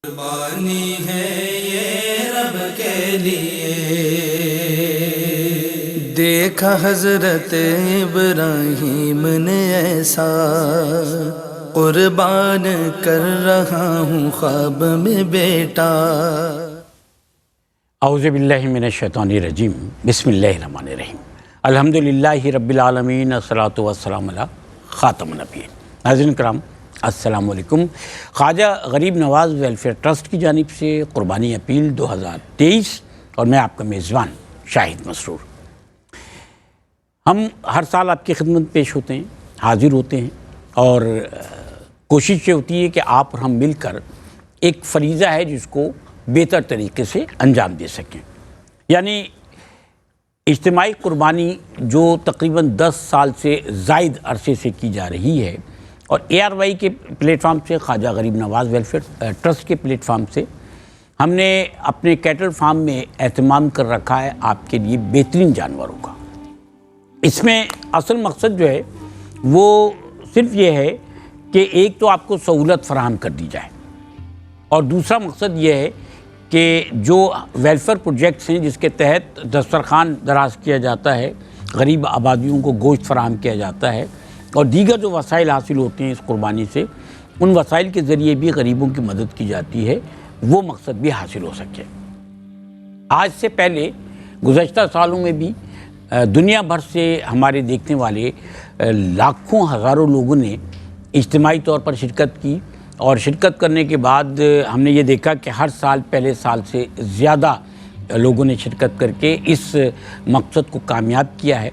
قربانی ہے یہ رب کے لیے، دیکھا حضرت ابراہیم نے ایسا، قربان کر رہا ہوں خواب میں بیٹا۔ اعوذ باللہ من الشیطان الرجیم، بسم اللہ الرحمن الرحیم، الحمدللہ رب العالمین، الصلاۃ والسلام علی خاتم النبیین۔ ناظرین کرام السلام علیکم۔ خواجہ غریب نواز ویلفیئر ٹرسٹ کی جانب سے قربانی اپیل 2023 اور میں آپ کا میزبان شاہد مسرور۔ ہم ہر سال آپ کی خدمت پیش ہوتے ہیں، حاضر ہوتے ہیں، اور کوشش یہ ہوتی ہے کہ آپ اور ہم مل کر ایک فریضہ ہے جس کو بہتر طریقے سے انجام دے سکیں۔ یعنی اجتماعی قربانی جو تقریباً 10 سال سے زائد عرصے سے کی جا رہی ہے، اور ARY کے پلیٹ فارم سے، خواجہ غریب نواز ویلفیئر ٹرسٹ کے پلیٹ فارم سے ہم نے اپنے کیٹل فارم میں اہتمام کر رکھا ہے آپ کے لیے بہترین جانوروں کا۔ اس میں اصل مقصد جو ہے وہ صرف یہ ہے کہ ایک تو آپ کو سہولت فراہم کر دی جائے، اور دوسرا مقصد یہ ہے کہ جو ویلفیئر پروجیکٹس ہیں جس کے تحت دسترخوان دراز کیا جاتا ہے، غریب آبادیوں کو گوشت فراہم کیا جاتا ہے، اور دیگر جو وسائل حاصل ہوتے ہیں اس قربانی سے، ان وسائل کے ذریعے بھی غریبوں کی مدد کی جاتی ہے، وہ مقصد بھی حاصل ہو سکے۔ آج سے پہلے گزشتہ سالوں میں بھی دنیا بھر سے ہمارے دیکھنے والے لاکھوں ہزاروں لوگوں نے اجتماعی طور پر شرکت کی، اور شرکت کرنے کے بعد ہم نے یہ دیکھا کہ ہر سال پہلے سال سے زیادہ لوگوں نے شرکت کر کے اس مقصد کو کامیاب کیا ہے۔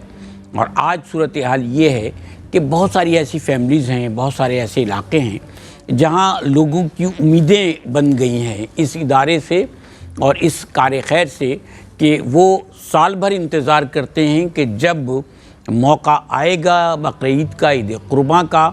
اور آج صورتحال یہ ہے کہ بہت ساری ایسی فیملیز ہیں، بہت سارے ایسے علاقے ہیں جہاں لوگوں کی امیدیں بن گئی ہیں اس ادارے سے اور اس کار خیر سے، کہ وہ سال بھر انتظار کرتے ہیں کہ جب موقع آئے گا بقرعید کا، عید قرباں کا،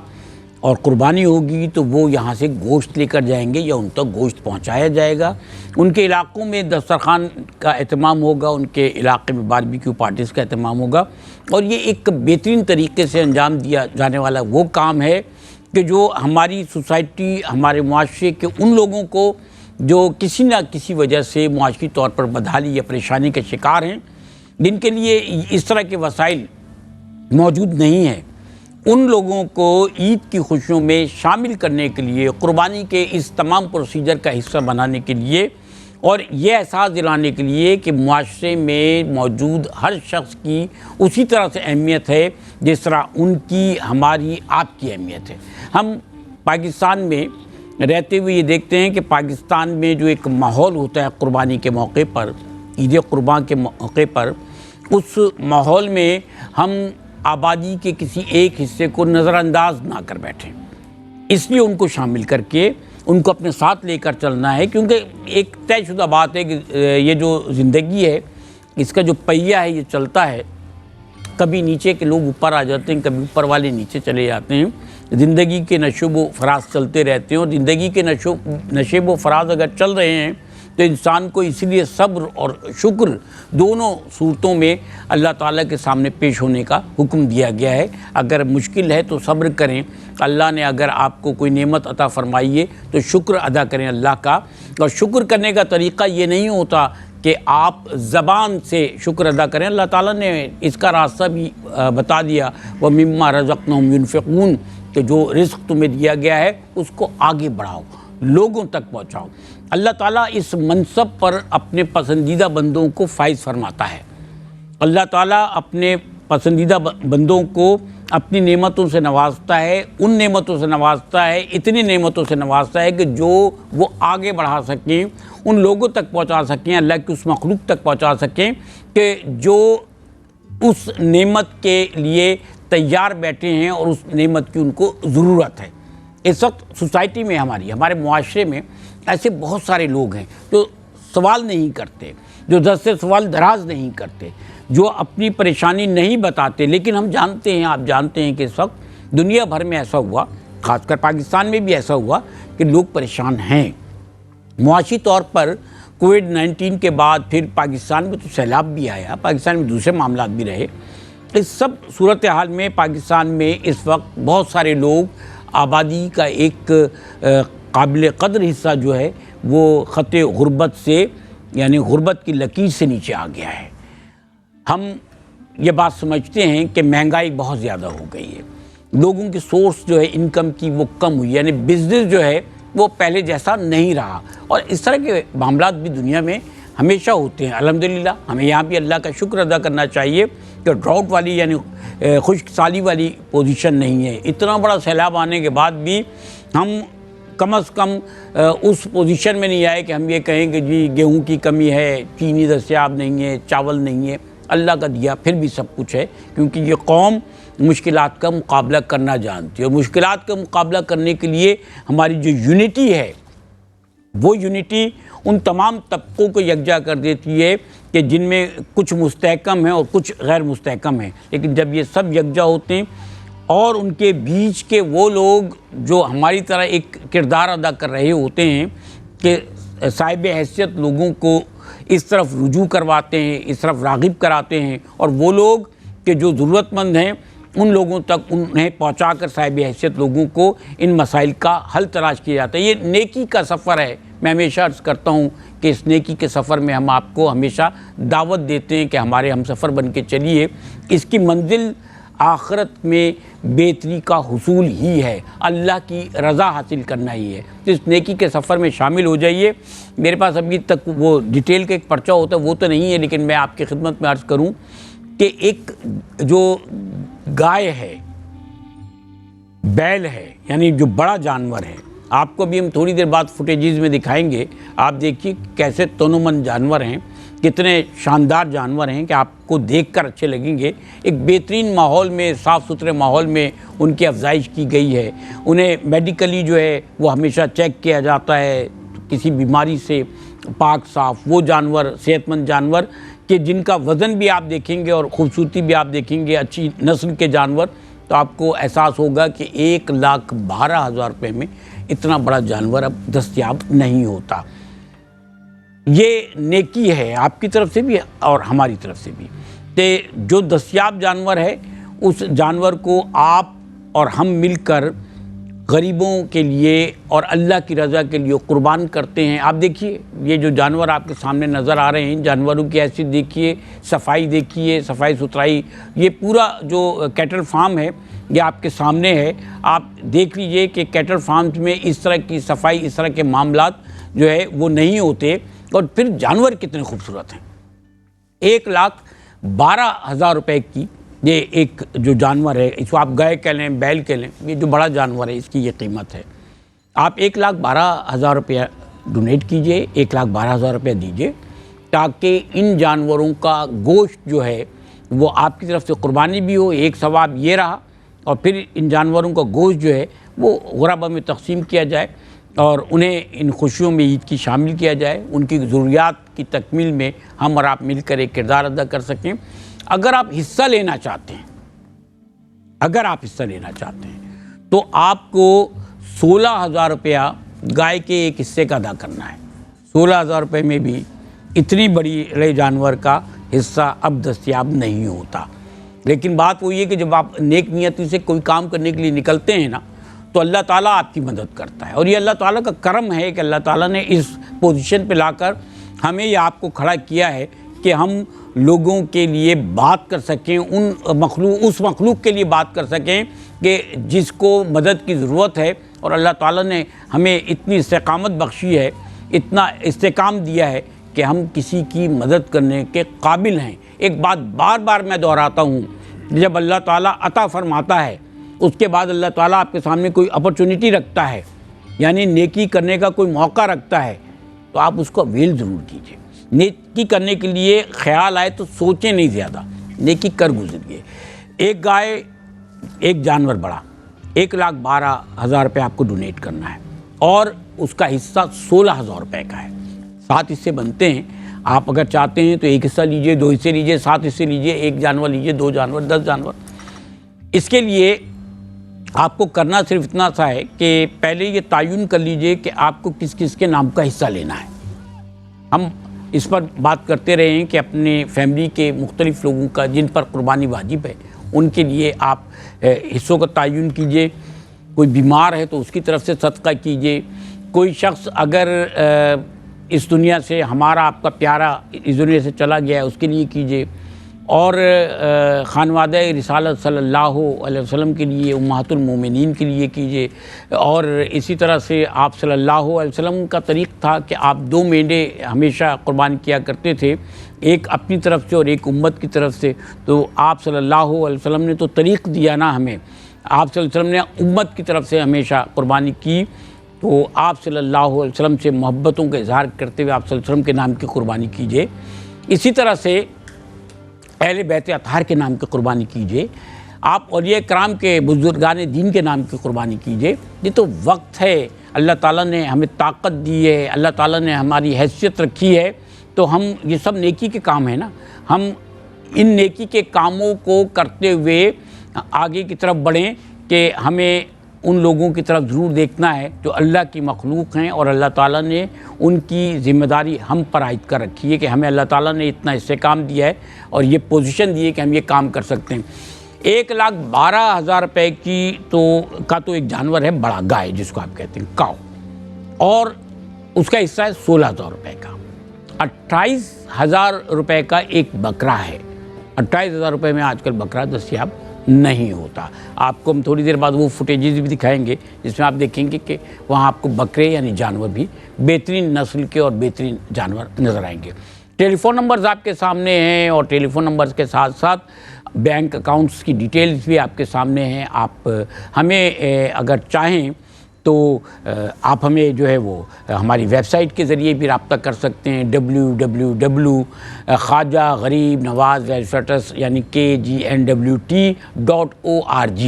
اور قربانی ہوگی تو وہ یہاں سے گوشت لے کر جائیں گے یا ان تک گوشت پہنچایا جائے گا۔ ان کے علاقوں میں دسترخوان کا اہتمام ہوگا، ان کے علاقے میں باربیکیو پارٹیز کا اہتمام ہوگا، اور یہ ایک بہترین طریقے سے انجام دیا جانے والا وہ کام ہے کہ جو ہماری سوسائٹی، ہمارے معاشرے کے ان لوگوں کو جو کسی نہ کسی وجہ سے معاشی طور پر بدحالی یا پریشانی کے شکار ہیں، جن کے لیے اس طرح کے وسائل موجود نہیں ہیں، ان لوگوں کو عید کی خوشیوں میں شامل کرنے کے لیے، قربانی کے اس تمام پروسیجر کا حصہ بنانے کے لیے، اور یہ احساس دلانے کے لیے کہ معاشرے میں موجود ہر شخص کی اسی طرح سے اہمیت ہے جس طرح ان کی، ہماری، آپ کی اہمیت ہے۔ ہم پاکستان میں رہتے ہوئے یہ دیکھتے ہیں کہ پاکستان میں جو ایک ماحول ہوتا ہے قربانی کے موقع پر، عید قرباں کے موقع پر، اس ماحول میں ہم آبادی کے کسی ایک حصے کو نظر انداز نہ کر بیٹھیں، اس لیے ان کو شامل کر کے ان کو اپنے ساتھ لے کر چلنا ہے، کیونکہ ایک طے شدہ بات ہے کہ یہ جو زندگی ہے، اس کا جو پہیہ ہے، یہ چلتا ہے، کبھی نیچے کے لوگ اوپر آ جاتے ہیں، کبھی اوپر والے نیچے چلے جاتے ہیں، زندگی کے نشیب و فراز چلتے رہتے ہیں، اور زندگی کے نشیب و فراز اگر چل رہے ہیں تو انسان کو اس لیے صبر اور شکر دونوں صورتوں میں اللہ تعالیٰ کے سامنے پیش ہونے کا حکم دیا گیا ہے۔ اگر مشکل ہے تو صبر کریں، اللہ نے اگر آپ کو کوئی نعمت عطا فرمائی ہے تو شکر ادا کریں اللہ کا، اور شکر کرنے کا طریقہ یہ نہیں ہوتا کہ آپ زبان سے شکر ادا کریں، اللہ تعالیٰ نے اس کا راستہ بھی بتا دیا، وَمِمَّا رَزَقْنَاهُمْ يُنْفِقُونَ، کہ جو رزق تمہیں دیا گیا ہے اس کو آگے بڑھاؤ، لوگوں تک پہنچاؤ۔ اللہ تعالیٰ اس منصب پر اپنے پسندیدہ بندوں کو فائز فرماتا ہے۔ اللہ تعالیٰ اپنے پسندیدہ بندوں کو اپنی نعمتوں سے نوازتا ہے، ان نعمتوں سے نوازتا ہے، اتنی نعمتوں سے نوازتا ہے کہ جو وہ آگے بڑھا سکیں، ان لوگوں تک پہنچا سکیں، اللہ کی اس مخلوق تک پہنچا سکیں کہ جو اس نعمت کے لیے تیار بیٹھے ہیں اور اس نعمت کی ان کو ضرورت ہے۔ اس وقت سوسائٹی میں ہمارے معاشرے میں ایسے بہت سارے لوگ ہیں جو سوال نہیں کرتے، جو دست سوال دراز نہیں کرتے، جو اپنی پریشانی نہیں بتاتے، لیکن ہم جانتے ہیں، آپ جانتے ہیں کہ اس وقت دنیا بھر میں ایسا ہوا، خاص کر پاکستان میں بھی ایسا ہوا کہ لوگ پریشان ہیں معاشی طور پر۔ کووڈ-19 کے بعد پھر پاکستان میں تو سیلاب بھی آیا، پاکستان میں دوسرے معاملات بھی رہے۔ اس سب صورتحال میں پاکستان میں اس وقت بہت سارے لوگ، آبادی کا ایک قابل قدر حصہ جو ہے وہ خط غربت سے یعنی غربت کی لکیر سے نیچے آ گیا ہے۔ ہم یہ بات سمجھتے ہیں کہ مہنگائی بہت زیادہ ہو گئی ہے، لوگوں کی سورس جو ہے انکم کی وہ کم ہوئی، یعنی بزنس جو ہے وہ پہلے جیسا نہیں رہا، اور اس طرح کے معاملات بھی دنیا میں ہمیشہ ہوتے ہیں۔ الحمدللہ ہمیں یہاں بھی اللہ کا شکر ادا کرنا چاہیے کہ ڈراؤٹ والی یعنی خشک سالی والی پوزیشن نہیں ہے۔ اتنا بڑا سیلاب آنے کے بعد بھی ہم کم از کم اس پوزیشن میں نہیں آئے کہ ہم یہ کہیں کہ جی گیہوں کی کمی ہے، چینی دستیاب نہیں ہے، چاول نہیں ہے۔ اللہ کا دیا پھر بھی سب کچھ ہے، کیونکہ یہ قوم مشکلات کا مقابلہ کرنا جانتی ہے، اور مشکلات کا مقابلہ کرنے کے لیے ہماری جو یونٹی ہے وہ یونٹی ان تمام طبقوں کو یکجا کر دیتی ہے کہ جن میں کچھ مستحکم ہیں اور کچھ غیر مستحکم ہیں، لیکن جب یہ سب یکجا ہوتے ہیں اور ان کے بیچ کے وہ لوگ جو ہماری طرح ایک کردار ادا کر رہے ہوتے ہیں کہ صاحب حیثیت لوگوں کو اس طرف رجوع کرواتے ہیں، اس طرف راغب کراتے ہیں، اور وہ لوگ کہ جو ضرورت مند ہیں ان لوگوں تک انہیں پہنچا کر صاحب حیثیت لوگوں کو ان مسائل کا حل تلاش کیا جاتا ہے۔ یہ نیکی کا سفر ہے۔ میں ہمیشہ عرض کرتا ہوں کہ اس نیکی کے سفر میں ہم آپ کو ہمیشہ دعوت دیتے ہیں کہ ہمارے ہم سفر بن کے چلیے۔ اس کی منزل آخرت میں بہتری کا حصول ہی ہے، اللہ کی رضا حاصل کرنا ہی ہے۔ تو اس نیکی کے سفر میں شامل ہو جائیے۔ میرے پاس ابھی تک وہ ڈیٹیل کا ایک پرچہ ہوتا ہے وہ تو نہیں ہے، لیکن میں آپ کی خدمت میں عرض کروں کہ ایک جو گائے ہے، بیل ہے، یعنی جو بڑا جانور ہے، آپ کو بھی ہم تھوڑی دیر بعد فوٹیجز میں دکھائیں گے۔ آپ دیکھیے کیسے تنومند جانور ہیں، کتنے شاندار جانور ہیں کہ آپ کو دیکھ کر اچھے لگیں گے۔ ایک بہترین ماحول میں، صاف ستھرے ماحول میں ان کی افزائش کی گئی ہے۔ انہیں میڈیکلی جو ہے وہ ہمیشہ چیک کیا جاتا ہے، کسی بیماری سے پاک صاف وہ جانور، صحت مند جانور کہ جن کا وزن بھی آپ دیکھیں گے اور خوبصورتی بھی آپ دیکھیں گے، اچھی نسل کے جانور، تو آپ کو احساس ہوگا کہ 1,12,000 روپے میں اتنا بڑا جانور اب دستیاب نہیں ہوتا۔ یہ نیکی ہے آپ کی طرف سے بھی اور ہماری طرف سے بھی کہ جو دستیاب جانور ہے اس جانور کو آپ اور ہم مل کر غریبوں کے لیے اور اللہ کی رضا کے لیے قربان کرتے ہیں۔ آپ دیکھیے یہ جو جانور آپ کے سامنے نظر آ رہے ہیں، جانوروں کی حیثیت دیکھیے، صفائی دیکھیے، صفائی ستھرائی، یہ پورا جو کیٹل فارم ہے یہ آپ کے سامنے ہے۔ آپ دیکھ لیجئے کہ کیٹل فارمز میں اس طرح کی صفائی، اس طرح کے معاملات جو ہے وہ نہیں ہوتے، اور پھر جانور کتنے خوبصورت ہیں۔ 1,12,000 روپے کی یہ ایک جو جانور ہے، اس کو آپ گائے کہہ لیں، بیل کہہ لیں، یہ جو بڑا جانور ہے اس کی یہ قیمت ہے۔ آپ 1,12,000 روپیہ ڈونیٹ کیجئے، 1,12,000 روپیہ دیجئے، تاکہ ان جانوروں کا گوشت جو ہے وہ آپ کی طرف سے قربانی بھی ہو۔ ایک ثواب یہ رہا، اور پھر ان جانوروں کا گوشت جو ہے وہ غربا میں تقسیم کیا جائے اور انہیں ان خوشیوں میں عید کی شامل کیا جائے، ان کی ضروریات کی تکمیل میں ہم اور آپ مل کر ایک کردار ادا کر سکیں۔ اگر آپ حصہ لینا چاہتے ہیں تو آپ کو 16,000 روپیہ گائے کے ایک حصے کا ادا کرنا ہے۔ 16,000 روپے میں بھی اتنی بڑی جانور کا حصہ اب دستیاب نہیں ہوتا۔ لیکن بات وہی ہے کہ جب آپ نیک نیتی سے کوئی کام کرنے کے لیے نکلتے ہیں نا، تو اللہ تعالیٰ آپ کی مدد کرتا ہے، اور یہ اللہ تعالیٰ کا کرم ہے کہ اللہ تعالیٰ نے اس پوزیشن پہ لا کر ہمیں یہ آپ کو کھڑا کیا ہے کہ ہم لوگوں کے لیے بات کر سکیں، اس مخلوق کے لیے بات کر سکیں کہ جس کو مدد کی ضرورت ہے، اور اللہ تعالیٰ نے ہمیں اتنی استقامت بخشی ہے، اتنا استحکام دیا ہے کہ ہم کسی کی مدد کرنے کے قابل ہیں۔ ایک بات بار بار میں دہراتا ہوں، جب اللہ تعالیٰ عطا فرماتا ہے اس کے بعد اللہ تعالیٰ آپ کے سامنے کوئی اپرچونٹی رکھتا ہے، یعنی نیکی کرنے کا کوئی موقع رکھتا ہے، تو آپ اس کو اویل ضرور کیجیے۔ نیکی کرنے کے لیے خیال آئے تو سوچیں نہیں زیادہ، نیکی کر گزریے۔ ایک گائے، ایک جانور بڑا، 1,12,000 روپے آپ کو ڈونیٹ کرنا ہے، اور اس کا حصہ 16,000 روپے کا ہے۔ 7 حصے بنتے ہیں، آپ اگر چاہتے ہیں تو ایک حصہ لیجئے، 2 حصے لیجئے، 7 حصے لیجئے، 1 جانور لیجئے، 2 جانور، 10 جانور۔ اس کے لیے آپ کو کرنا صرف اتنا سا ہے کہ پہلے یہ تعین کر لیجئے کہ آپ کو کس کس کے نام کا حصہ لینا ہے۔ ہم اس پر بات کرتے رہے ہیں کہ اپنے فیملی کے مختلف لوگوں کا جن پر قربانی واجب ہے ان کے لیے آپ حصوں کا تعین کیجئے۔ کوئی بیمار ہے تو اس کی طرف سے صدقہ کیجئے، کوئی شخص اگر اس دنیا سے ہمارا آپ کا پیارا اس دنیا سے چلا گیا ہے اس کے لیے کیجیے، اور خانوادہ رسالت صلی اللہ علیہ وسلم کے لیے، امہات المومنین کے لیے کیجیے۔ اور اسی طرح سے آپ صلی اللہ علیہ وسلم کا طریق تھا کہ آپ 2 مینڈے ہمیشہ قربان کیا کرتے تھے، ایک اپنی طرف سے اور ایک امت کی طرف سے۔ تو آپ صلی اللہ علیہ وسلم نے تو طریق دیا نا ہمیں، آپ صلی اللہ علیہ وسلم نے امت کی طرف سے ہمیشہ قربانی کی، تو آپ صلی اللہ علیہ وسلم سے محبتوں کا اظہار کرتے ہوئے آپ صلی اللہ علیہ وسلم کے نام کی قربانی کیجیے۔ اسی طرح سے اہل بیت اطہار کے نام کی قربانی کیجیے، آپ اولیاء کرام کے بزرگان دین کے نام کی قربانی کیجیے۔ یہ تو وقت ہے، اللہ تعالیٰ نے ہمیں طاقت دی ہے، اللہ تعالیٰ نے ہماری حیثیت رکھی ہے، تو ہم یہ سب نیکی کے کام ہیں نا، ہم ان نیکی کے کاموں کو کرتے ہوئے آگے کی طرف بڑھیں کہ ہمیں ان لوگوں کی طرف ضرور دیکھنا ہے جو اللہ کی مخلوق ہیں، اور اللہ تعالیٰ نے ان کی ذمہ داری ہم پر عائد کر رکھی ہے کہ ہمیں اللہ تعالیٰ نے اتنا استحکام دیا ہے اور یہ پوزیشن دی ہے کہ ہم یہ کام کر سکتے ہیں۔ 1,12,000 روپے کا تو ایک جانور ہے بڑا، گائے جس کو آپ کہتے ہیں کاؤ، اور اس کا حصہ ہے 16,000 روپے کا۔ 28,000 روپے کا ایک بکرا ہے۔ 28,000 روپے میں آج کل بکرا دستیاب نہیں ہوتا۔ آپ کو ہم تھوڑی دیر بعد وہ فوٹیجز بھی دکھائیں گے جس میں آپ دیکھیں گے کہ وہاں آپ کو بکرے یعنی جانور بھی بہترین نسل کے اور بہترین جانور نظر آئیں گے۔ ٹیلی فون نمبرز آپ کے سامنے ہیں، اور ٹیلی فون نمبرز کے ساتھ ساتھ بینک اکاؤنٹس کی ڈیٹیلز بھی آپ کے سامنے ہیں۔ آپ ہمیں اگر چاہیں تو آپ ہمیں جو ہے وہ ہماری ویب سائٹ کے ذریعے بھی رابطہ کر سکتے ہیں، www خواجہ غریب نواز ویلفیئر ٹرسٹ یعنی KGNWT.org،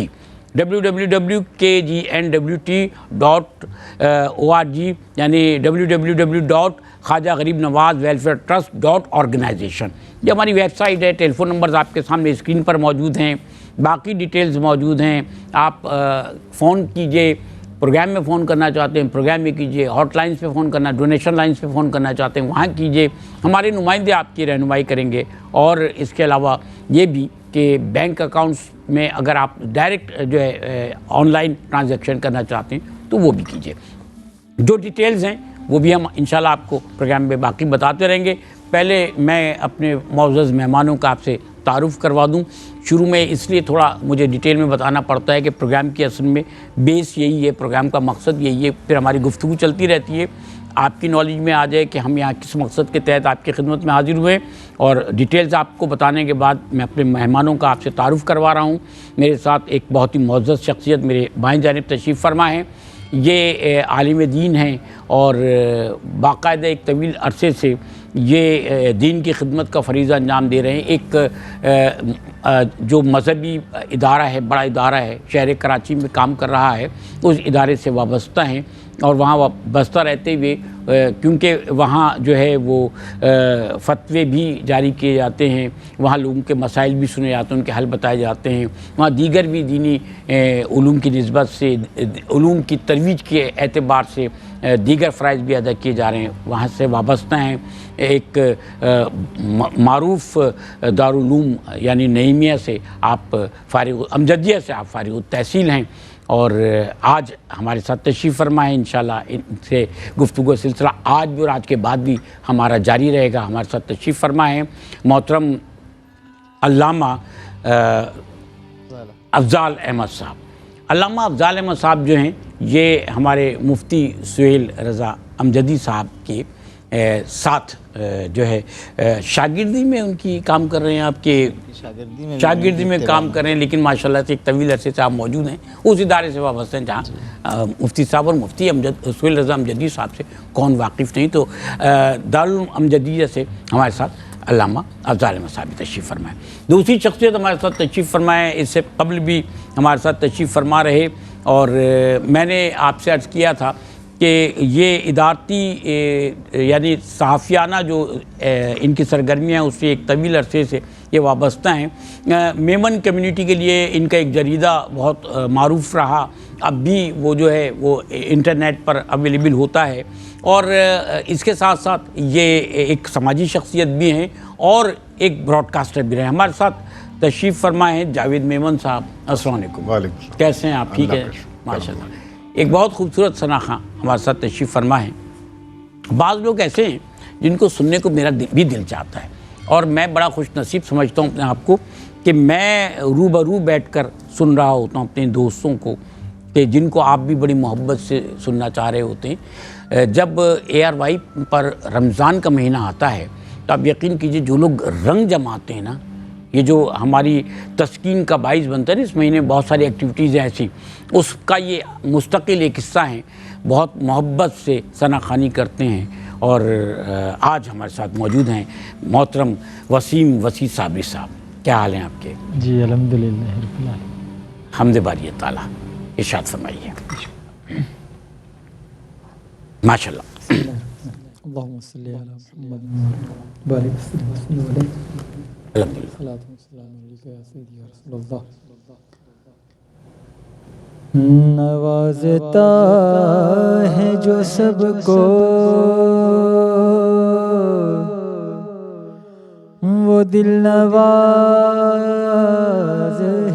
www.KGNWT.org یعنی www.خواجہ غریب نواز ویلفیئر ٹرسٹ.organization۔ یہ ہماری ویب سائٹ ہے۔ ٹیلی فون نمبرز آپ کے سامنے اسکرین پر موجود ہیں، باقی ڈیٹیلز موجود ہیں۔ آپ فون کیجئے، پروگرام میں فون کرنا چاہتے ہیں پروگرام میں کیجئے، ہاٹ لائنز پہ فون کرنا، ڈونیشن لائنز پہ فون کرنا چاہتے ہیں وہاں کیجئے، ہمارے نمائندے آپ کی رہنمائی کریں گے۔ اور اس کے علاوہ یہ بھی کہ بینک اکاؤنٹس میں اگر آپ ڈائریکٹ جو ہے آن لائن ٹرانزیکشن کرنا چاہتے ہیں تو وہ بھی کیجئے۔ جو ڈیٹیلز ہیں وہ بھی ہم انشاءاللہ آپ کو پروگرام میں باقی بتاتے رہیں گے۔ پہلے میں اپنے معزز مہمانوں کا آپ سے تعارف کروا دوں۔ شروع میں اس لیے تھوڑا مجھے ڈیٹیل میں بتانا پڑتا ہے کہ پروگرام کی اصل میں بیس یہی ہے، پروگرام کا مقصد یہی ہے، پھر ہماری گفتگو چلتی رہتی ہے، آپ کی نالج میں آ جائے کہ ہم یہاں کس مقصد کے تحت آپ کی خدمت میں حاضر ہوئے۔ اور ڈیٹیلز آپ کو بتانے کے بعد میں اپنے مہمانوں کا آپ سے تعارف کروا رہا ہوں۔ میرے ساتھ ایک بہت ہی معزز شخصیت میرے بائیں جانب تشریف فرما ہیں، یہ عالم دین ہیں اور باقاعدہ ایک طویل عرصے سے یہ دین کی خدمت کا فریضہ انجام دے رہے ہیں۔ ایک جو مذہبی ادارہ ہے، بڑا ادارہ ہے، شہر کراچی میں کام کر رہا ہے، اس ادارے سے وابستہ ہیں، اور وہاں وابستہ رہتے ہوئے کیونکہ وہاں جو ہے وہ فتوے بھی جاری کیے جاتے ہیں، وہاں لوگوں کے مسائل بھی سنے جاتے ہیں، ان کے حل بتائے جاتے ہیں، وہاں دیگر بھی دینی علوم کی نسبت سے، علوم کی ترویج کے اعتبار سے دیگر فرائض بھی ادا کیے جا رہے ہیں، وہاں سے وابستہ ہیں۔ ایک معروف دارالعلوم یعنی نعیمیہ سے آپ امجدیہ سے آپ فارغ التحصیل ہیں، اور آج ہمارے ساتھ تشریف فرما ہے۔ انشاءاللہ ان سے گفتگو سلسلہ آج بھی اور آج کے بعد بھی ہمارا جاری رہے گا۔ ہمارے ساتھ تشریف فرما ہے محترم علامہ افضال احمد صاحب۔ علامہ افضال احمد صاحب جو ہیں یہ ہمارے مفتی سہیل رضا امجدی صاحب کے ساتھ جو ہے شاگردی میں ان کی کام کر رہے ہیں، آپ کے شاگردی میں کام کر رہے ہیں، لیکن ماشاءاللہ سے ایک طویل عرصے سے آپ موجود ہیں اس ادارے سے وابستہ ہیں جہاں مفتی صاحب اور مفتی سہیل رضا امجدی صاحب سے کون واقف نہیں۔ تو دارالعلوم امجدیہ سے ہمارے ساتھ علامہ افضال احمد صاحب تشریف فرمائے۔ دوسری شخصیت ہمارے ساتھ تشریف فرمائے، اس سے قبل بھی ہمارے ساتھ تشریف فرما رہے، اور میں نے آپ سے عرض کیا تھا کہ یہ ادارتی یعنی صحافیانہ جو ان کی سرگرمیاں ہیں اس سے ایک طویل عرصے سے یہ وابستہ ہیں۔ میمن کمیونٹی کے لیے ان کا ایک جریدہ بہت معروف رہا، اب بھی وہ جو ہے وہ انٹرنیٹ پر اویلیبل ہوتا ہے، اور اس کے ساتھ ساتھ یہ ایک سماجی شخصیت بھی ہیں اور ایک براڈ کاسٹر بھی رہے۔ ہمارے ساتھ تشریف فرما ہے جاوید میمن صاحب۔ السلام علیکم۔ وعلیکم۔ کیسے ہیں آپ؟ ٹھیک ہے ماشاء اللہ۔ ایک بہت خوبصورت ثنا خاں ہمارے ساتھ تشریف فرما ہے۔ بعض لوگ ایسے ہیں جن کو سننے کو میرا بھی دل چاہتا ہے، اور میں بڑا خوش نصیب سمجھتا ہوں اپنے آپ کو کہ میں روبرو بیٹھ کر سن رہا ہوتا ہوں اپنے دوستوں کو، کہ جن کو آپ بھی بڑی محبت سے سننا چاہ رہے ہوتے ہیں۔ جب ARY پر رمضان کا مہینہ آتا ہے تو آپ یقین کیجئے جو لوگ رنگ جماتے ہیں نا، یہ جو ہماری تسکین کا باعث بنتا ہے نا، اس مہینے بہت ساری ایکٹیویٹیز ایسی، اس کا یہ مستقل ایک حصہ ہیں، بہت محبت سے ثنا خوانی کرتے ہیں۔ اور آج ہمارے ساتھ موجود ہیں محترم وسیم وسیع صابری صاحب۔ کیا حال ہیں آپ کے؟ جی الحمدللہ رب العالمین، حمد باری تعالیٰ، ارشاد فرمائیے۔ ماشاء اللہ۔ اللہم صلی علی محمد بارک وسلم علیہ، الحمدللہ۔ صلاۃ و سلام علیک یا سیدی یا رسول اللہ۔ نوازتا ہے جو سب کو وہ دل نواز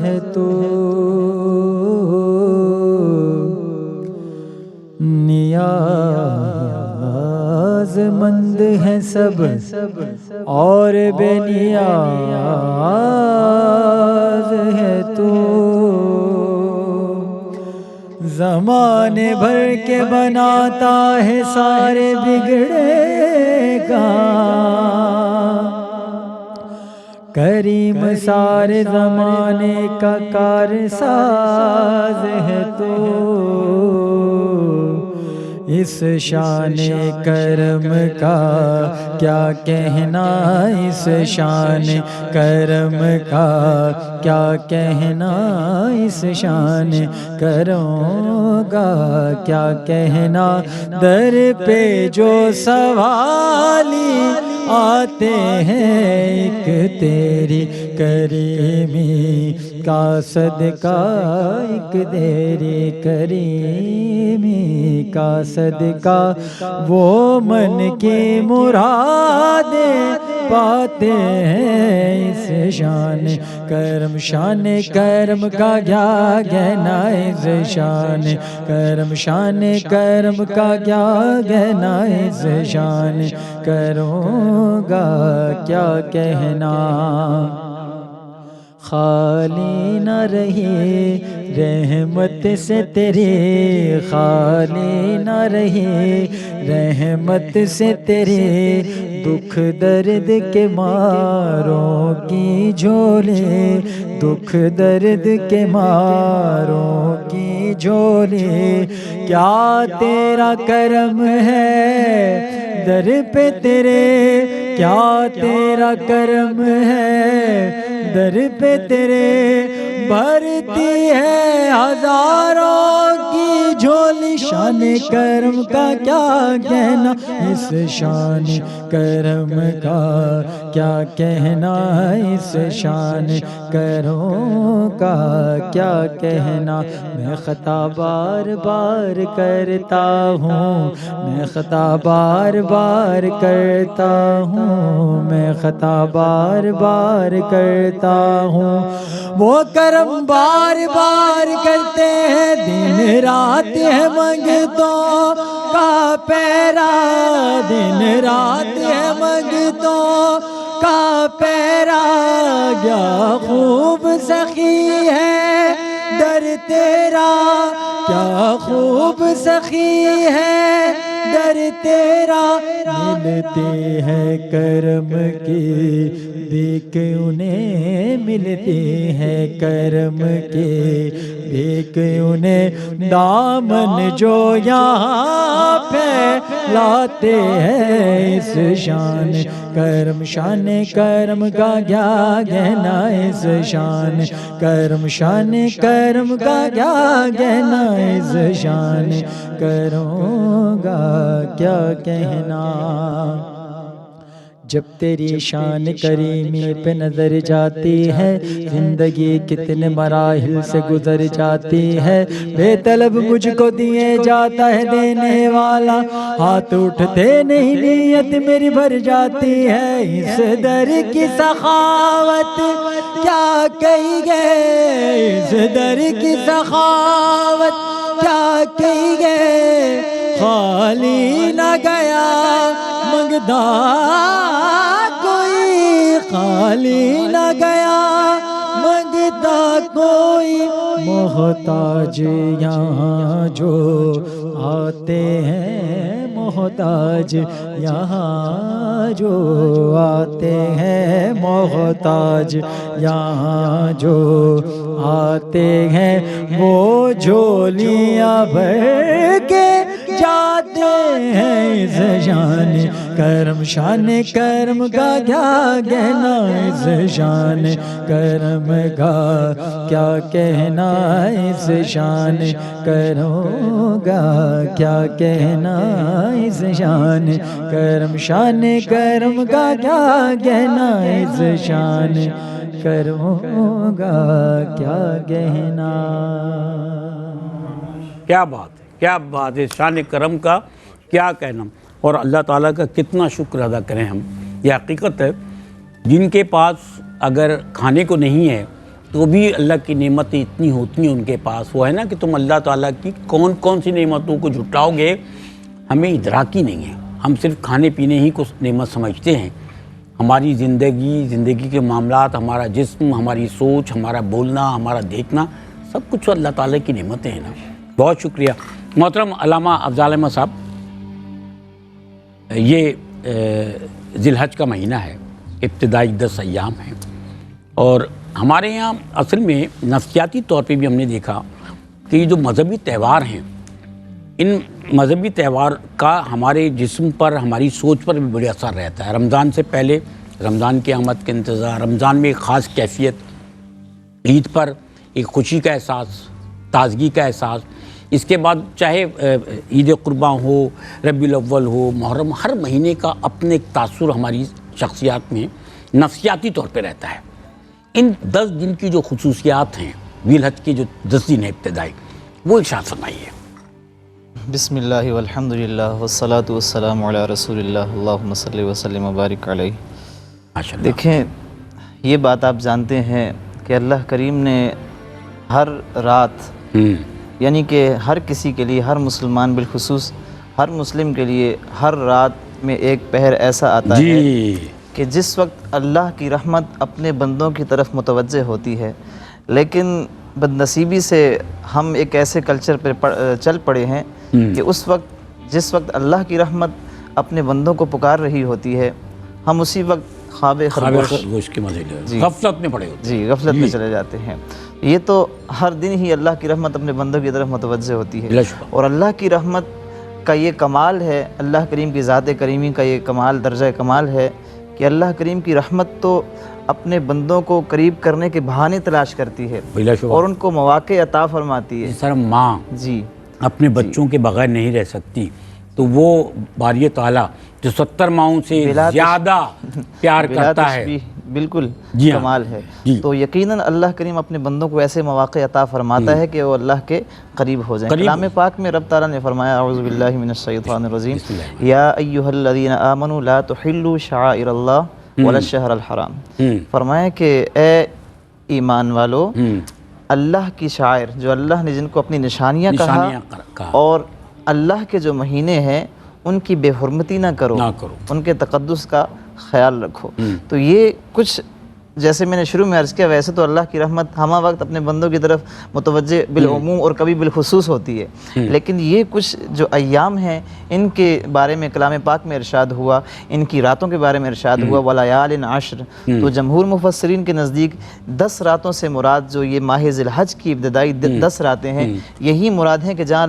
ہے تو، نیاز مند ہے سب اور بے نیاز ہے تو، زمانے بھر کے بناتا ہے سارے بگڑے کام، کریم سارے زمانے کا کار ساز ہے تو، اس شان کرم کا کیا کہنا، اس شان کرم کا کیا کہنا، اس شان کرم کا کیا کہنا، در پہ جو سوالی آتے ہیں ایک تیری کریمی کا صدقہ، ایک تیری کریمی کا صدقہ، وہ من کی مرادیں پاتے ہیں، اس شان کرم، شان کرم کا کیا کہنا، اس شان کرم، شان کرم کا کیا کہنا، اس شان کرم کا کیا کہنا، خالی نہ رہی رحمت سے تیری، خالی نہ رہی رحمت سے تیری، دکھ درد کے ماروں کی جھولی، دکھ درد کے ماروں کی جھولی، کیا تیرا کرم ہے در پہ تیرے، کیا تیرا کرم ہے در پہ تیرے، بھرتی ہے ہزاروں کی جھولی، شان کرم کا کیا کہنا، اس شان کرم کا کیا کہنا، اس شان کرم کا کیا کہنا، میں خطا بار بار کرتا ہوں، میں خطا بار بار کرتا ہوں، میں خطا بار بار کرتا ہوں، وہ کرم بار بار کرتے ہیں، دن رات ہے منگتوں کا پیرا، دن رات ہے منگتوں کا پیرا، کیا خوب سخی ہے در تیرا، کیا خوب سخی ہے در تیرا، ملتی ہے کرم کی دیکھ انہیں، ملتی ہے کرم کی دیکھ انہیں، دامن جو یہاں پھیلاتے ہیں، اس شان کرم، شان کرم کا کیا کہنا، اس شان کرم، شان کرم کا کیا کہنا، اس شان کرم کا کیا کہنا، جب تیری شان کریمی پہ نظر جاتی ہے، زندگی کتنے مراحل سے گزر جاتی ہے، بے طلب مجھ کو دیے جاتا ہے دینے والا، ہاتھ اٹھتے نہیں نیت میری بھر جاتی ہے، اس در کی سخاوت کیا کہی گئے، اس در کی سخاوت کیا کہیے خالی نہ گیا منگتا کوئی خالی نہ گیا منگتا کوئی محتاج یہاں جو آتے ہیں محتاج یہاں جو آتے ہیں محتاج یہاں جو آتے ہیں وہ جھولیاں بھر کے جاتے ہیں اس شان کرم کا کیا کہنا اس شان کرم کا کیا کہنا اس شان کرم کا کیا کہنا اس شان کرم کا کیا کہنا اس شان کرم کا کیا کہنا. کیا بات ہے شان کرم کا کیا کہنا. اور اللہ تعالیٰ کا کتنا شکر ادا کریں ہم. یہ حقیقت ہے جن کے پاس اگر کھانے کو نہیں ہے تو بھی اللہ کی نعمتیں اتنی ہوتی ہیں ان کے پاس. وہ ہے نا کہ تم اللہ تعالیٰ کی کون کون سی نعمتوں کو جھٹلاؤ گے ہمیں ادراک ہی نہیں ہے. ہم صرف کھانے پینے ہی کو نعمت سمجھتے ہیں. ہماری زندگی کے معاملات، ہمارا جسم، ہماری سوچ، ہمارا بولنا، ہمارا دیکھنا سب کچھ اللہ تعالیٰ کی نعمتیں ہیں نا. بہت شکریہ. محترم علامہ افضال احمد صاحب، یہ ذی الحج کا مہینہ ہے، ابتدائی 10 ایام ہیں، اور ہمارے یہاں اصل میں نفسیاتی طور پہ بھی ہم نے دیکھا کہ یہ جو مذہبی تہوار ہیں، ان مذہبی تہوار کا ہمارے جسم پر، ہماری سوچ پر بھی بڑے اثر رہتا ہے. رمضان سے پہلے رمضان کی آمد کے انتظار، رمضان میں ایک خاص کیفیت، عید پر ایک خوشی کا احساس، تازگی کا احساس. اس کے بعد چاہے عید قرباں ہو، ربیع الاول ہو، محرم، ہر مہینے کا اپنے ایک تاثر ہماری شخصیات میں نفسیاتی طور پہ رہتا ہے. ان 10 دن کی جو خصوصیات ہیں، ذی الحج کے جو 10 دن ہیں ابتدائی، وہ ارشاد فرمائیے. بسم اللہ والحمد للہ والصلاة والسلام علی رسول اللہ اللہم صلی وسلم وبارک علیہ. ماشاءاللہ. دیکھیں، یہ بات آپ جانتے ہیں کہ اللہ کریم نے ہر رات، یعنی کہ ہر کسی کے لیے، ہر مسلمان بالخصوص ہر مسلم کے لیے ہر رات میں ایک پہر ایسا آتا ہے کہ جس وقت اللہ کی رحمت اپنے بندوں کی طرف متوجہ ہوتی ہے. لیکن بدنصیبی سے ہم ایک ایسے کلچر پر چل پڑے ہیں کہ اس وقت جس وقت اللہ کی رحمت اپنے بندوں کو پکار رہی ہوتی ہے، ہم اسی وقت خواب خرگوش کے مزے غفلت میں پڑے ہوتے ہیں. غفلت میں چلے جاتے ہیں. یہ تو ہر دن ہی اللہ کی رحمت اپنے بندوں کی طرف متوجہ ہوتی ہے، اور اللہ کی رحمت کا یہ کمال ہے، اللہ کریم کی ذات کریمی کا یہ کمال، درجہ کمال ہے کہ اللہ کریم کی رحمت تو اپنے بندوں کو قریب کرنے کے بہانے تلاش کرتی ہے اور ان کو مواقع عطا فرماتی ہے. سر ماں اپنے بچوں کے بغیر نہیں رہ سکتی، تو وہ باری تعالیٰ جو 70 ماؤں سے زیادہ پیار کرتا ہے، بالکل کمال ہے. تو یقیناً اللہ کریم اپنے بندوں کو ایسے مواقع عطا فرماتا ہے کہ وہ اللہ کے قریب ہو جائیں. کلام پاک میں رب تعالیٰ نے فرمایا اعوذ باللہ من الشیطان الرجیم یا ایھا الذین آمنوا لا تحلوا شعائر اللہ ولا الشہر الحرام. فرمایا کہ اے ایمان والو، اللہ کی شاعر، جو اللہ نے جن کو اپنی نشانیاں کہا، اور اللہ کے جو مہینے ہیں ان کی بے حرمتی نہ کرو، ان کے تقدس کا خیال رکھو. تو یہ کچھ جیسے میں نے شروع میں عرض کیا، ویسے تو اللہ کی رحمت ہمہ وقت اپنے بندوں کی طرف متوجہ بالعموم اور کبھی بالخصوص ہوتی ہے، لیکن یہ کچھ جو ایام ہیں ان کے بارے میں کلام پاک میں ارشاد ہوا، ان کی راتوں کے بارے میں ارشاد ہوا وَلَيَالٍ عَشْرٍ. تو جمہور مفسرین کے نزدیک 10 راتوں سے مراد جو یہ ماہ ذی الحج کی ابتدائی 10 راتیں ہیں، یہی مراد ہیں کہ جہاں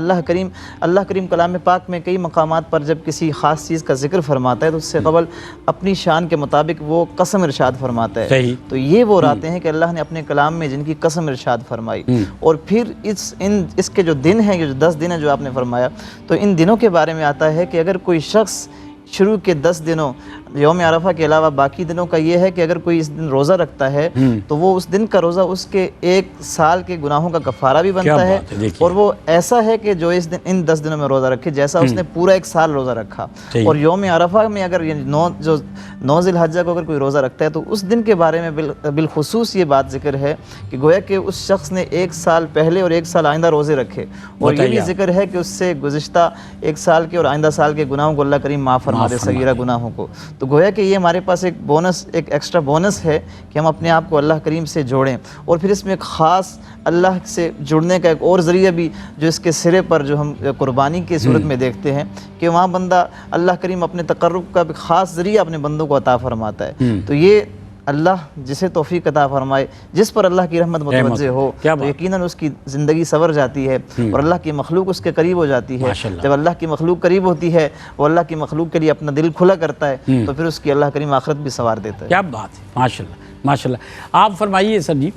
اللہ کریم کلام پاک میں کئی مقامات پر جب کسی خاص چیز کا ذکر فرماتا ہے تو اس سے قبل اپنی شان کے مطابق وہ قسم ارشاد فرماتا ہے. تو یہ وہ راتیں ہیں کہ اللہ نے اپنے کلام میں جن کی قسم ارشاد فرمائی. اور پھر اس کے جو دن ہیں، یہ جو 10 دن ہیں جو آپ نے فرمایا، تو ان دنوں کے بارے میں آتا ہے کہ اگر کوئی شخص شروع کے 10 دنوں یوم عرفہ کے علاوہ باقی دنوں کا یہ ہے کہ اگر کوئی اس دن روزہ رکھتا ہے تو وہ اس دن کا روزہ اس کے 1 سال کے گناہوں کا کفارہ بھی بنتا ہے، اور وہ ایسا ہے کہ جو اس دن ان 10 دنوں میں روزہ رکھے جیسا اس نے پورا 1 سال روزہ رکھا۔ اور یوم عرفہ میں اگر 9 ذی الحجہ کو اگر کوئی روزہ رکھتا ہے تو اس دن کے بارے میں بالخصوص یہ بات ذکر ہے کہ گویا کہ اس شخص نے 1 سال پہلے اور 1 سال آئندہ روزے رکھے، اور یہ بھی ذکر ہے کہ اس سے گزشتہ 1 سال کے اور آئندہ سال کے گناہوں کو اللہ کریم معاف فرما دے، صغیرہ گناہوں کو۔ تو گویا کہ یہ ہمارے پاس ایک بونس، ایک ایکسٹرا بونس ہے کہ ہم اپنے آپ کو اللہ کریم سے جوڑیں، اور پھر اس میں ایک خاص اللہ سے جڑنے کا ایک اور ذریعہ بھی جو اس کے سرے پر جو ہم قربانی کی صورت میں دیکھتے ہیں کہ وہاں بندہ اللہ کریم اپنے تقرب کا ایک خاص ذریعہ اپنے بندوں کو عطا فرماتا ہے۔ تو یہ اللہ جسے توفیق عطا فرمائے، جس پر اللہ کی رحمت متوجہ ہو تو یقیناً اس کی زندگی سنور جاتی ہے اور اللہ کی مخلوق اس کے قریب ہو جاتی ہے۔ جب اللہ کی مخلوق قریب ہوتی ہے، وہ اللہ کی مخلوق کے لیے اپنا دل کھلا کرتا ہے، تو پھر اس کی اللہ کریم آخرت بھی سنوار دیتا ہے۔ کیا بات ہے، ماشاءاللہ ماشاءاللہ۔ آپ فرمائیے سر جی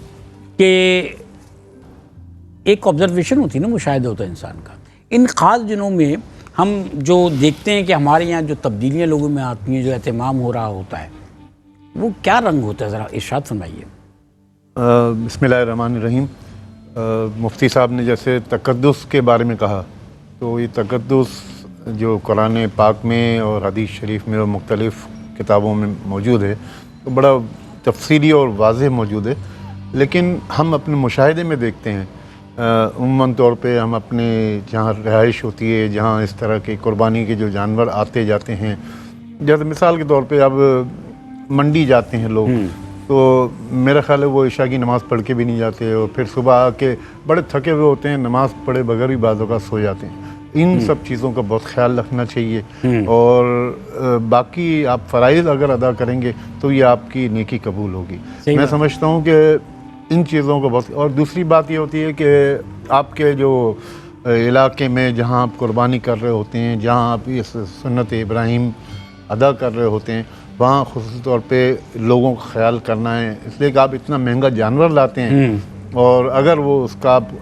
کہ ایک آبزرویشن ہوتی ہے نا، مشاہدہ ہوتا ہے انسان کا، ان خاص دنوں میں ہم جو دیکھتے ہیں کہ ہمارے یہاں جو تبدیلیاں لوگوں میں آتی ہیں، جو اہتمام ہو رہا ہوتا ہے، وہ کیا رنگ ہوتا ہے، ذرا ارشاد فرمائیے۔ بسم اللہ الرحمن الرحیم۔ مفتی صاحب نے جیسے تقدس کے بارے میں کہا، تو یہ تقدس جو قرآن پاک میں اور حدیث شریف میں اور مختلف کتابوں میں موجود ہے، تو بڑا تفصیلی اور واضح موجود ہے، لیکن ہم اپنے مشاہدے میں دیکھتے ہیں عموماً طور پہ ہم اپنے جہاں رہائش ہوتی ہے، جہاں اس طرح کے قربانی کے جو جانور آتے جاتے ہیں، جیسے مثال کے طور پہ اب منڈی جاتے ہیں لوگ، تو میرا خیال ہے وہ عشاء کی نماز پڑھ کے بھی نہیں جاتے، اور پھر صبح آ کے بڑے تھکے ہوئے ہوتے ہیں، نماز پڑھے بغیر بھی بعض اوقات سو جاتے ہیں۔ ان سب چیزوں کا بہت خیال رکھنا چاہیے، اور باقی آپ فرائض اگر ادا کریں گے تو یہ آپ کی نیکی قبول ہوگی۔ میں سمجھتا ہوں کہ ان چیزوں کو بہت، اور دوسری بات یہ ہوتی ہے کہ آپ کے جو علاقے میں جہاں آپ قربانی کر رہے ہوتے ہیں، جہاں آپ اس سنت ابراہیم ادا کر رہے ہوتے ہیں، وہاں خصوصی طور پہ لوگوں کا خیال کرنا ہے، اس لیے کہ آپ اتنا مہنگا جانور لاتے ہیں، اور اگر وہ اس کا آپ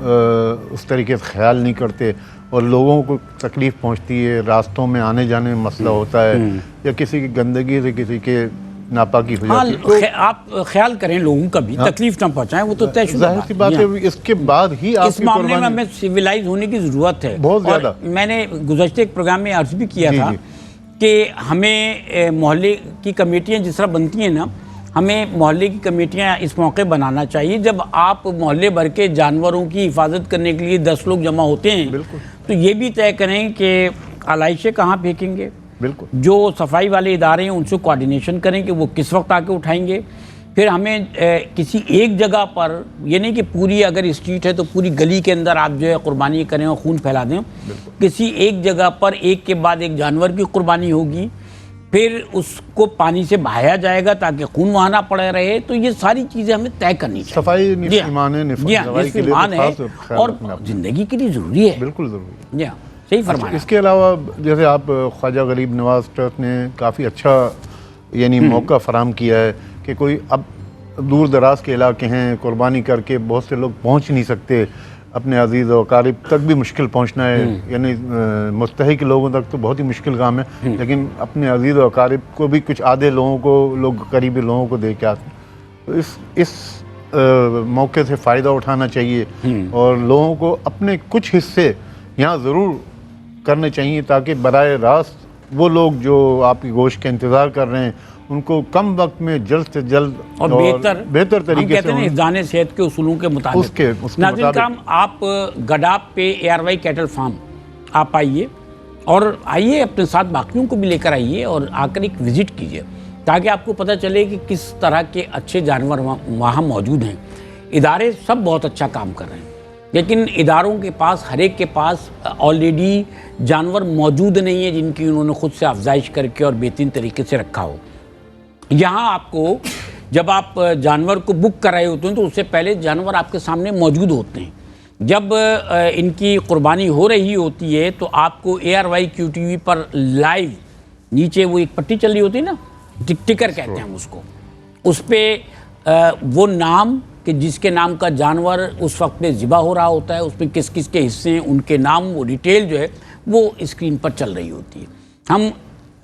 اس طریقے سے خیال نہیں کرتے اور لوگوں کو تکلیف پہنچتی ہے، راستوں میں آنے جانے میں مسئلہ ہوتا ہے، یا کسی کی گندگی سے کسی کے ناپاکی ہو جاتی ہے، آپ خیال کریں لوگوں کا بھی، تکلیف نہ پہنچائیں، وہ تو طے شدہ ظاہر سی بات ہے۔ اس کے بعد ہی آپ اس معاملے میں ہمیں سیویلائز ہونے کی ضرورت ہے بہت زیادہ۔ میں نے گزشتہ ایک پروگرام میں عرض بھی کیا تھا کہ ہمیں محلے کی کمیٹیاں جس طرح بنتی ہیں نا، ہمیں محلے کی کمیٹیاں اس موقع بنانا چاہیے جب آپ محلے بھر کے جانوروں کی حفاظت کرنے کے لیے 10 لوگ جمع ہوتے ہیں، تو یہ بھی طے کریں کہ آلائشیں کہاں پھینکیں گے، جو صفائی والے ادارے ہیں ان سے کوارڈینیشن کریں کہ وہ کس وقت آ کے اٹھائیں گے۔ پھر ہمیں کسی ایک جگہ پر، یہ نہیں کہ پوری اگر اسٹریٹ ہے تو پوری گلی کے اندر آپ جو ہے قربانی کریں اور خون پھیلا دیں، کسی ایک جگہ پر ایک کے بعد ایک جانور کی قربانی ہوگی، پھر اس کو پانی سے بہایا جائے گا تاکہ خون وہاں نہ پڑے رہے۔ تو یہ ساری چیزیں ہمیں طے کرنی چاہیے۔ صفائی نصف ایمان ہے، نصف ایمان ہے اور زندگی کے لیے ضروری ہے، بالکل ضروری۔ جی ہاں، صحیح فرمایا۔ اس کے علاوہ جیسے آپ خواجہ غریب نواز ٹرسٹ نے کافی اچھا یعنی موقع فراہم کیا ہے کہ کوئی اب دور دراز کے علاقے ہیں، قربانی کر کے بہت سے لوگ پہنچ نہیں سکتے، اپنے عزیز و اقارب تک بھی مشکل پہنچنا ہے، یعنی مستحق لوگوں تک تو بہت ہی مشکل کام ہے، لیکن اپنے عزیز و اقارب کو بھی کچھ آدھے لوگوں کو، لوگ قریبی لوگوں کو دے کے آتے ہیں، تو اس موقع سے فائدہ اٹھانا چاہیے، اور لوگوں کو اپنے کچھ حصے یہاں ضرور کرنے چاہیے تاکہ براہ راست وہ لوگ جو آپ کی گوشت کا انتظار کر رہے ہیں ان کو کم وقت میں جلد سے جلد اور بہتر طریقے سے، ہم کہتے ہیں حفظان صحت کے اصولوں کے مطابق۔ ناظرین کرام، آپ گڈاپ پہ ARY کیٹل فارم آپ آئیے، اور آئیے اپنے ساتھ باقیوں کو بھی لے کر آئیے اور آ کر ایک وزٹ کیجیے تاکہ آپ کو پتہ چلے کہ کس طرح کے اچھے جانور وہاں موجود ہیں۔ ادارے سب بہت اچھا کام کر رہے ہیں، لیکن اداروں کے پاس، ہر ایک کے پاس آلریڈی جانور موجود نہیں ہیں جن کی انہوں نے خود سے افزائش کر کے اور بہترین طریقے سے رکھا ہو۔ یہاں آپ کو جب آپ جانور کو بک کر رہے ہوتے ہیں تو اس سے پہلے جانور آپ کے سامنے موجود ہوتے ہیں۔ جب ان کی قربانی ہو رہی ہوتی ہے تو آپ کو ARYQTV پر لائیو نیچے وہ ایک پٹی چل رہی ہوتی ہے نا، ٹکر کہتے ہیں ہم اس کو، اس پہ وہ نام کہ جس کے نام کا جانور اس وقت میں ذبح ہو رہا ہوتا ہے، اس میں کس کس کے حصے ہیں، ان کے نام، وہ ڈیٹیل جو ہے وہ اسکرین پر چل رہی ہوتی ہے۔ ہم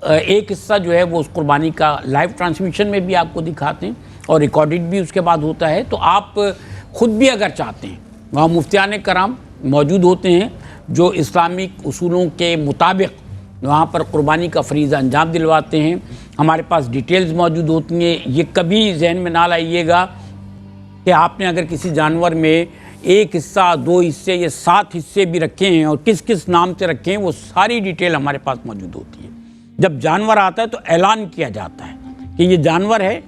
ایک حصہ جو ہے وہ اس قربانی کا لائیو ٹرانسمیشن میں بھی آپ کو دکھاتے ہیں اور ریکارڈڈ بھی اس کے بعد ہوتا ہے. تو آپ خود بھی اگر چاہتے ہیں وہاں مفتیان کرام موجود ہوتے ہیں جو اسلامک اصولوں کے مطابق وہاں پر قربانی کا فریضہ انجام دلواتے ہیں. ہمارے پاس ڈیٹیلز موجود ہوتی ہیں. یہ کبھی ذہن میں نہ لائیے گا کہ آپ نے اگر کسی جانور میں ایک حصہ 2 حصے یا 7 حصے بھی رکھے ہیں اور کس کس نام سے رکھے ہیں، وہ ساری ڈیٹیل ہمارے پاس موجود ہوتی ہے. جب جانور آتا ہے تو اعلان کیا جاتا ہے کہ یہ جانور ہے،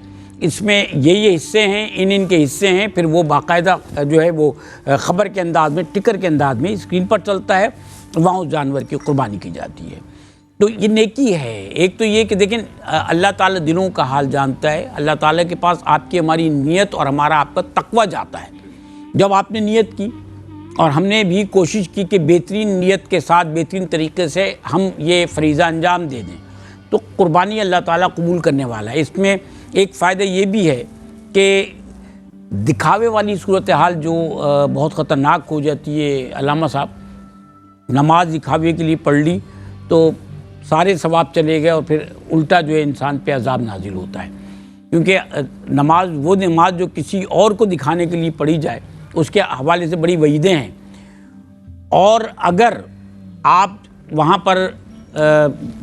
اس میں یہ حصے ہیں، ان کے حصے ہیں. پھر وہ باقاعدہ جو ہے وہ خبر کے انداز میں، ٹکر کے انداز میں اسکرین پر چلتا ہے، وہاں اس جانور کی قربانی کی جاتی ہے. تو یہ نیکی ہے. ایک تو یہ کہ دیکھیں اللہ تعالیٰ دلوں کا حال جانتا ہے. اللہ تعالیٰ کے پاس آپ کی ہماری نیت اور ہمارا آپ کا تقویٰ جاتا ہے. جب آپ نے نیت کی اور ہم نے بھی کوشش کی کہ بہترین نیت کے ساتھ بہترین طریقے سے ہم یہ فریضہ انجام دے دیں، تو قربانی اللہ تعالیٰ قبول کرنے والا ہے. اس میں ایک فائدہ یہ بھی ہے کہ دکھاوے والی صورتحال جو بہت خطرناک ہو جاتی ہے. علامہ صاحب نماز دکھاوے کے لیے پڑھ لی تو سارے ثواب چلے گئے اور پھر الٹا جو ہے انسان پہ عذاب نازل ہوتا ہے. کیونکہ وہ نماز جو کسی اور کو دکھانے کے لیے پڑھی جائے اس کے حوالے سے بڑی وعیدیں ہیں. اور اگر آپ وہاں پر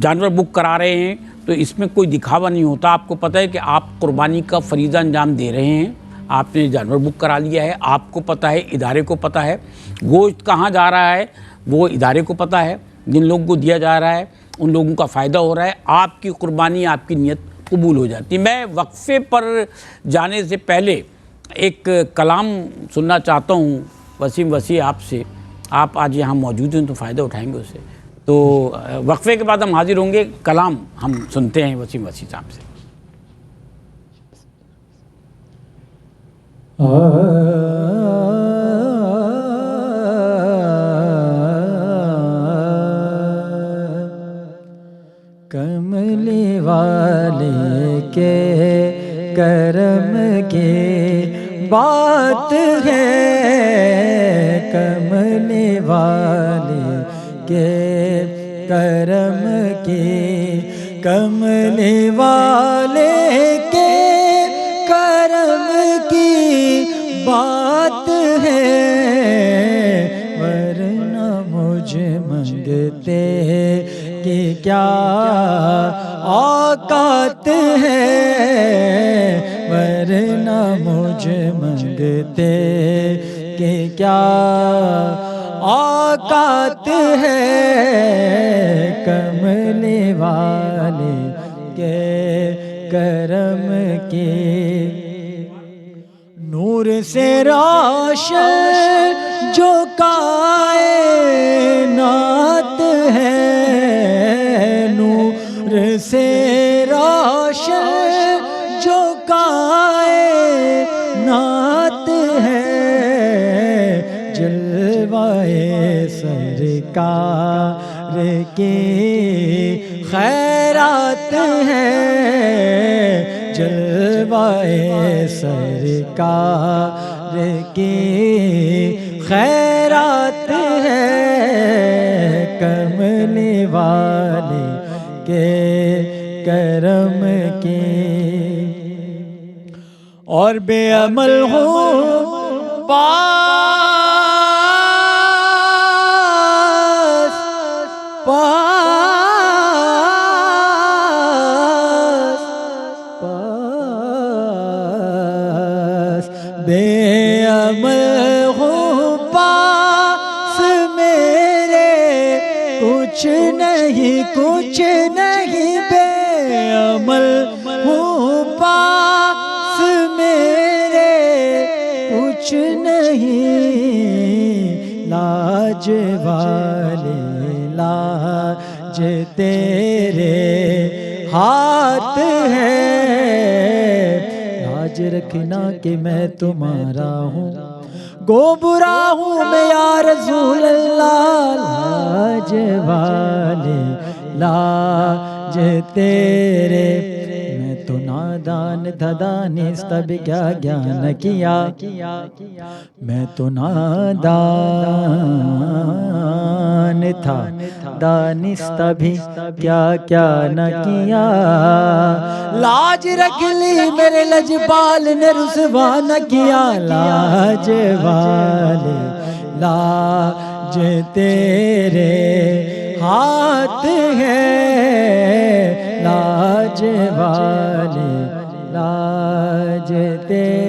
جانور بک کرا رہے ہیں تو اس میں کوئی دکھاوا نہیں ہوتا. آپ کو پتہ ہے کہ آپ قربانی کا فریضہ انجام دے رہے ہیں. آپ نے جانور بک کرا لیا ہے، آپ کو پتہ ہے، ادارے کو پتہ ہے، گوشت کہاں جا رہا ہے وہ ادارے کو پتہ ہے، جن لوگوں کو دیا جا رہا ہے ان لوگوں کا فائدہ ہو رہا ہے. آپ کی قربانی، آپ کی نیت قبول ہو جاتی ہے. میں وقفے پر جانے سے پہلے ایک کلام سننا چاہتا ہوں وسیم وسیع آپ سے. آپ آج یہاں موجود ہیں تو فائدہ اٹھائیں گے اس سے. تو وقفے کے بعد ہم حاضر ہوں گے. کلام ہم سنتے ہیں وسیم وسیع صاحب سے. کملی والے کے کرم کی بات ہے، کملی والے کے کرم کی، کملی والے کے کرم کی بات ہے، ورنہ مجھ منگتے کہ کیا اوقات ہے، ورنہ مجھ منگتے کہ کیا اوقات ہے، کملی والے کے کرم کی. نور سے روشن جو کائنات ہے، نور سے روشن جو کائنات ہے، جلوائے سرکار کی خیرات ہے، جلوائے سرکار کی خیرات ہے، کملی والے کے کرم کی. اور بے عمل ہوں پاس بے عمل ہوں پاس میرے، کچھ نہیں بے عمل ہوں پاس میرے، کچھ نہیں، لاج والے لاج تیرے ہاتھ ہے، لاج رکھنا کہ میں تمہارا ہوں، گو برا ہوں میں یا رسول اللہ، لاج والے لاج تیرے، میں تو نادان تھا دانست بھی کیا گیان کیا، میں تو نادان تھا دانستہ بھی کیا کیا نہ کیا، لاج رکھ لی میرے لجپال نے رسوا نہ کیا، لاج والے لاج تیرے ہاتھ ہے، لاج والے لاج تیرے